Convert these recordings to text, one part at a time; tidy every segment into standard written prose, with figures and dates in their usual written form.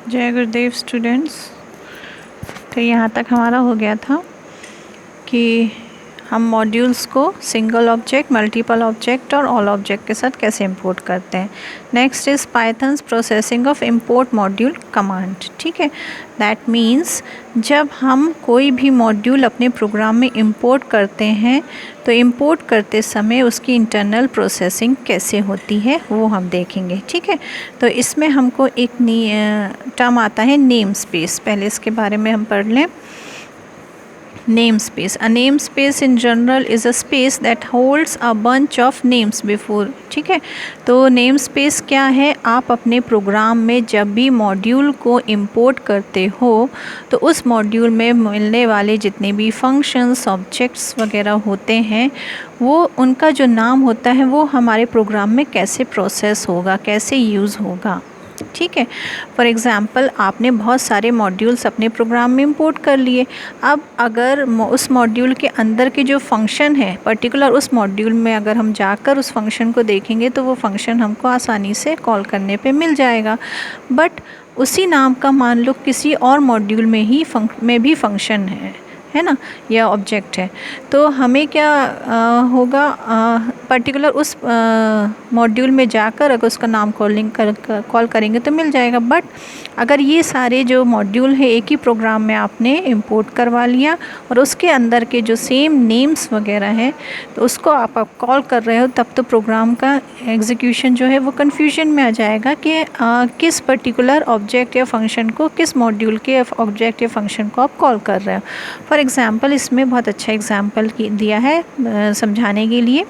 जय गुरुदेव स्टूडेंट्स। तो यहाँ तक हमारा हो गया था कि हम मॉड्यूल्स को सिंगल ऑब्जेक्ट, मल्टीपल ऑब्जेक्ट और ऑल ऑब्जेक्ट के साथ कैसे इंपोर्ट करते हैं। Next is pythons processing of import module command. ठीक है, दैट मीन्स जब हम कोई भी मॉड्यूल अपने प्रोग्राम में इंपोर्ट करते हैं तो इंपोर्ट करते समय उसकी इंटरनल प्रोसेसिंग कैसे होती है वो हम देखेंगे। ठीक है, तो इसमें हमको एक टर्म आता है नेम स्पेस। पहले इसके बारे में हम पढ़ लें। Namespace. A namespace in general is a space that holds a bunch of names before. ठीक है, तो namespace क्या है? आप अपने प्रोग्राम में जब भी मॉड्यूल को इंपोर्ट करते हो तो उस मॉड्यूल में मिलने वाले जितने भी फंक्शंस, ऑब्जेक्ट्स वगैरह होते हैं वो उनका जो नाम होता है वो हमारे प्रोग्राम में कैसे प्रोसेस होगा, कैसे यूज़ होगा। ठीक है, फॉर एग्ज़ाम्पल आपने बहुत सारे मॉड्यूल्स अपने प्रोग्राम में इंपोर्ट कर लिए। अब अगर उस मॉड्यूल के अंदर के जो फंक्शन है पर्टिकुलर उस मॉड्यूल में अगर हम जाकर उस फंक्शन को देखेंगे तो वो फंक्शन हमको आसानी से कॉल करने पे मिल जाएगा। बट उसी नाम का मान लो किसी और मॉड्यूल में ही भी फंक्शन है ना, या ऑब्जेक्ट है, तो हमें क्या होगा, पर्टिकुलर उस मॉड्यूल में जाकर अगर उसका नाम कॉल करेंगे तो मिल जाएगा। बट अगर ये सारे जो मॉड्यूल है एक ही प्रोग्राम में आपने इंपोर्ट करवा लिया और उसके अंदर के जो सेम नेम्स वगैरह हैं तो उसको आप कॉल कर रहे हो, तब तो प्रोग्राम का एग्जीक्यूशन जो है वो कन्फ्यूजन में आ जाएगा कि किस पर्टिकुलर ऑब्जेक्ट या फंक्शन को, किस मॉड्यूल के ऑब्जेक्ट या फंक्शन को आप कॉल कर रहे हो। फॉर एग्ज़ाम्पल इसमें बहुत अच्छा एग्ज़ाम्पल दिया है समझाने के लिए।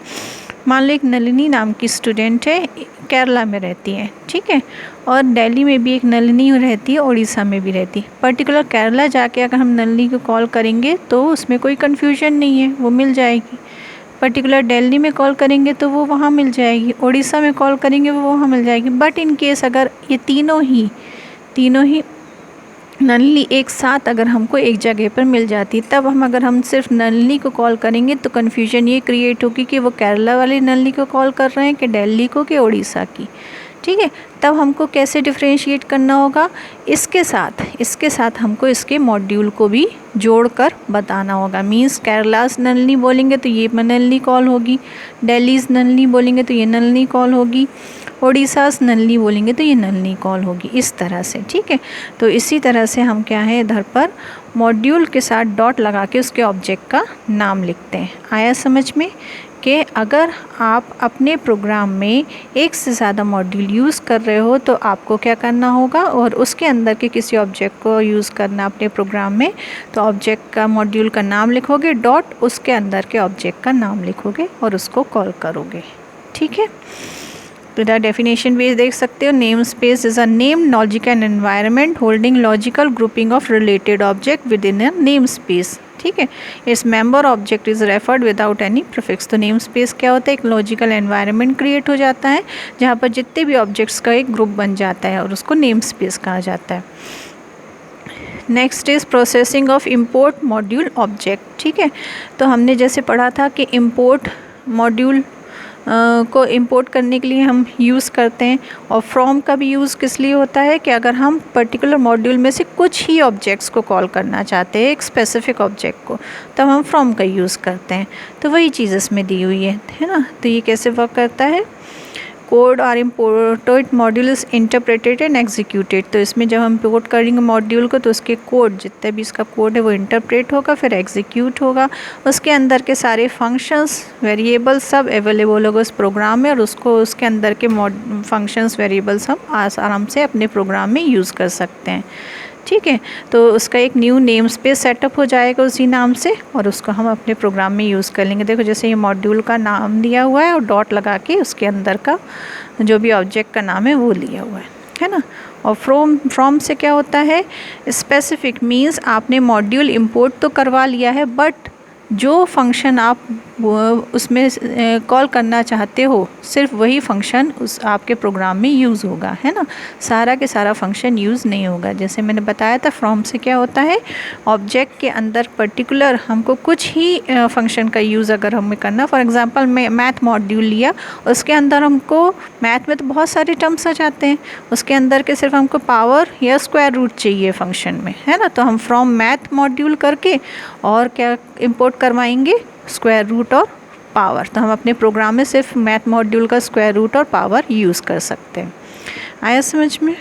मान लो एक नलिनी नाम की स्टूडेंट है, केरला में रहती है। ठीक है, और दिल्ली में भी एक नलिनी रहती है, उड़ीसा में भी रहती है। पर्टिकुलर केरला जाके अगर हम नलिनी को कॉल करेंगे तो उसमें कोई कन्फ्यूजन नहीं है, वो मिल जाएगी। पर्टिकुलर दिल्ली में कॉल करेंगे तो वो वहाँ मिल जाएगी, उड़ीसा में कॉल करेंगे वो वहाँ मिल जाएगी। बट इन केस अगर ये तीनों ही नलिनी एक साथ अगर हमको एक जगह पर मिल जाती, तब अगर हम सिर्फ नलिनी को कॉल करेंगे तो कन्फ्यूजन ये क्रिएट होगी कि वो केरला वाली नलिनी को कॉल कर रहे हैं कि दिल्ली को कि उड़ीसा की। ठीक है, तब हमको कैसे डिफ्रेंशिएट करना होगा, इसके साथ हमको इसके मॉड्यूल को भी जोड़कर बताना होगा। मींस केरलास नलिनी बोलेंगे तो ये नलिनी कॉल होगी, दिल्लीज नलिनी बोलेंगे तो ये नलिनी कॉल होगी, उड़ीसास नलिनी बोलेंगे तो ये नलिनी कॉल होगी, इस तरह से। ठीक है, तो इसी तरह से हम क्या है इधर पर मॉड्यूल के साथ डॉट लगा के उसके ऑब्जेक्ट का नाम लिखते हैं। आया समझ में कि अगर आप अपने प्रोग्राम में एक से ज़्यादा मॉड्यूल यूज़ कर रहे हो तो आपको क्या करना होगा, और उसके अंदर के किसी ऑब्जेक्ट को यूज़ करना अपने प्रोग्राम में, तो ऑब्जेक्ट का मॉड्यूल का नाम लिखोगे, डॉट उसके अंदर के ऑब्जेक्ट का नाम लिखोगे और उसको कॉल करोगे। ठीक है, तो द डेफिनेशन बेस देख सकते हो। Name space is a name logical environment holding logical grouping of related object with in a name space. ठीक है, इस member object is referred without any prefix. तो नेम स्पेस क्या होता है, एक लॉजिकल एनवायरनमेंट क्रिएट हो जाता है जहाँ पर जितने भी ऑब्जेक्ट्स का एक ग्रुप बन जाता है और उसको नेम स्पेस कहा जाता है। Next is processing of import module object. ठीक है, तो हमने जैसे पढ़ा था कि इम्पोर्ट मॉड्यूल को इंपोर्ट करने के लिए हम यूज़ करते हैं, और फ्रॉम का भी यूज़ किस लिए होता है कि अगर हम पर्टिकुलर मॉड्यूल में से कुछ ही ऑब्जेक्ट्स को कॉल करना चाहते हैं, एक स्पेसिफिक ऑब्जेक्ट को, तब हम फ्रॉम का यूज़ करते हैं। तो वही चीज़ इसमें दी हुई है ना। तो ये कैसे वर्क करता है, कोड और imported module is interpreted and executed. तो इसमें जब हम इंपोर्ट करेंगे मॉड्यूल को तो उसके कोड, जितने भी इसका कोड है वो इंटरप्रेट होगा, फिर एग्जीक्यूट होगा, उसके अंदर के सारे फंक्शंस, वेरिएबल्स सब अवेलेबल होगा उस प्रोग्राम में, और उसको उसके अंदर के फंक्शंस, वेरिएबल्स हम आराम से अपने प्रोग्राम में यूज़ कर सकते हैं। ठीक है, तो उसका एक न्यू नेम स्पेस सेटअप हो जाएगा उसी नाम से, और उसको हम अपने प्रोग्राम में यूज़ कर लेंगे। देखो जैसे ये मॉड्यूल का नाम दिया हुआ है और डॉट लगा के उसके अंदर का जो भी ऑब्जेक्ट का नाम है वो लिया हुआ है ना। और फ्रॉम से क्या होता है, स्पेसिफिक मीन्स आपने मॉड्यूल इंपोर्ट तो करवा लिया है, बट जो फंक्शन आप वो उसमें कॉल करना चाहते हो सिर्फ वही फंक्शन उस आपके प्रोग्राम में यूज़ होगा, है ना। सारा के सारा फंक्शन यूज़ नहीं होगा। जैसे मैंने बताया था फ्रॉम से क्या होता है, ऑब्जेक्ट के अंदर पर्टिकुलर हमको कुछ ही फंक्शन का यूज़ अगर हमें करना, फॉर एग्जांपल मैं मैथ मॉड्यूल लिया, उसके अंदर हमको मैथ में तो बहुत सारे टर्म्स आ जाते हैं, उसके अंदर के सिर्फ हमको पावर या स्क्वायर रूट चाहिए फंक्शन में, है ना। तो हम फ्रॉम मैथ मॉड्यूल करके और क्या इंपोर्ट करवाएंगे, स्क्वायर रूट और पावर। तो हम अपने प्रोग्राम में सिर्फ मैथ मॉड्यूल का स्क्वायर रूट और पावर यूज़ कर सकते हैं। आया समझ में।